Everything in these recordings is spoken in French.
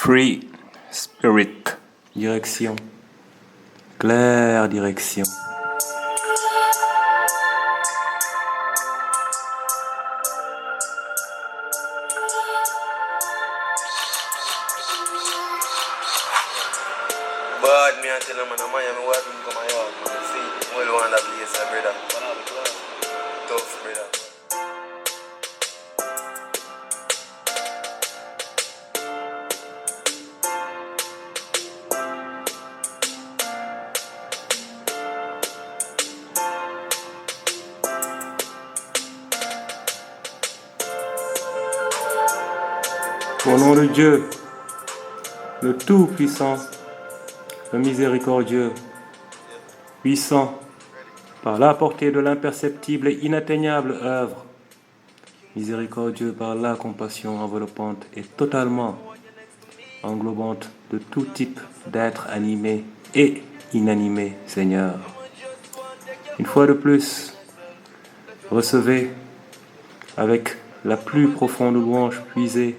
Free Spirit. Direction. Claire direction. Bad me and tell them, man, I'm Miami, what him come my yard, man. See, well, one that place, brother. Tough, brother. Au nom de Dieu, le Tout-Puissant, le Miséricordieux, puissant, par la portée de l'imperceptible et inatteignable œuvre, miséricordieux par la compassion enveloppante et totalement englobante de tout type d'êtres animés et inanimés, Seigneur. Une fois de plus, recevez avec la plus profonde louange puisée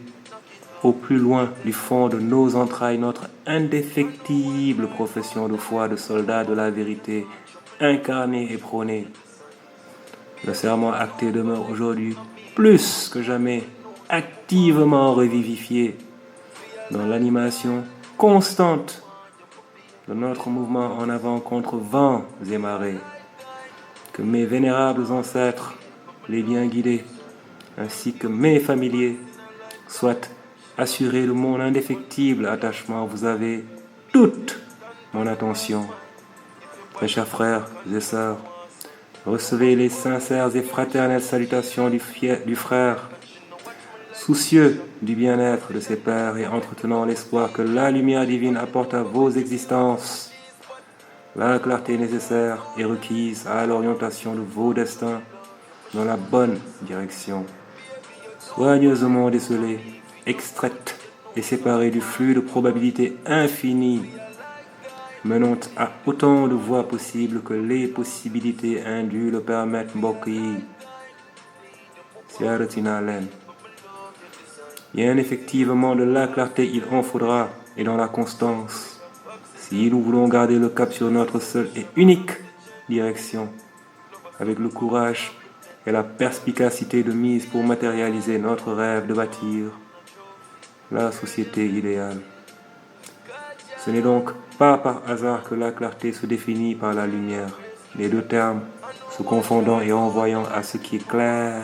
au plus loin du fond de nos entrailles notre indéfectible profession de foi de soldat de la vérité, incarné et prôné. Le serment acté demeure aujourd'hui plus que jamais activement revivifié dans l'animation constante de notre mouvement en avant contre vents et marées. Que mes vénérables ancêtres, les bien guidés, ainsi que mes familiers, soient assurés de mon indéfectible attachement. Vous avez toute mon attention. Très chers frères et sœurs, recevez les sincères et fraternelles salutations du frère, soucieux du bien-être de ses pères et entretenant l'espoir que la lumière divine apporte à vos existences la clarté nécessaire et requise à l'orientation de vos destins dans la bonne direction. Soigneusement décelée, extraite et séparée du flux de probabilités infinies, menant à autant de voies possibles que les possibilités indues le permettent. Mbokk yi siyaarati naa leen. Bien effectivement, de la clarté il en faudra, et dans la constance, si nous voulons garder le cap sur notre seule et unique direction, avec le courage et la perspicacité de mise pour matérialiser notre rêve de bâtir la société idéale. Ce n'est donc pas par hasard que la clarté se définit par la lumière, les deux termes se confondant et renvoyant à ce qui est clair,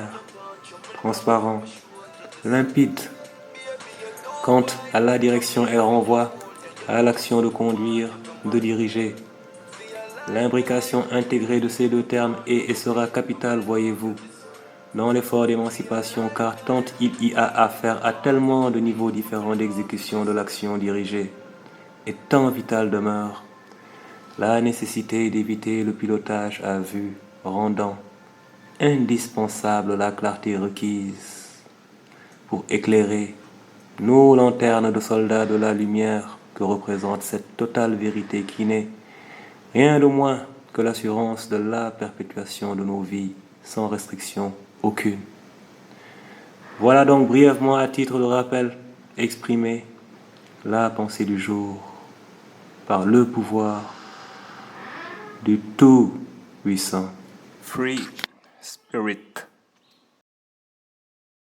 transparent, limpide. Quant à la direction, elle renvoie à l'action de conduire, de diriger. L'imbrication intégrée de ces deux termes est et sera capitale, voyez-vous, dans l'effort d'émancipation, car tant il y a à faire à tellement de niveaux différents d'exécution de l'action dirigée, et tant vital demeure la nécessité d'éviter le pilotage à vue, rendant indispensable la clarté requise pour éclairer nos lanternes de soldats de la lumière que représente cette totale vérité qui n'est rien de moins que l'assurance de la perpétuation de nos vies sans restriction aucune. Voilà donc brièvement à titre de rappel exprimé la pensée du jour par le pouvoir du Tout-Puissant. Free Spirit.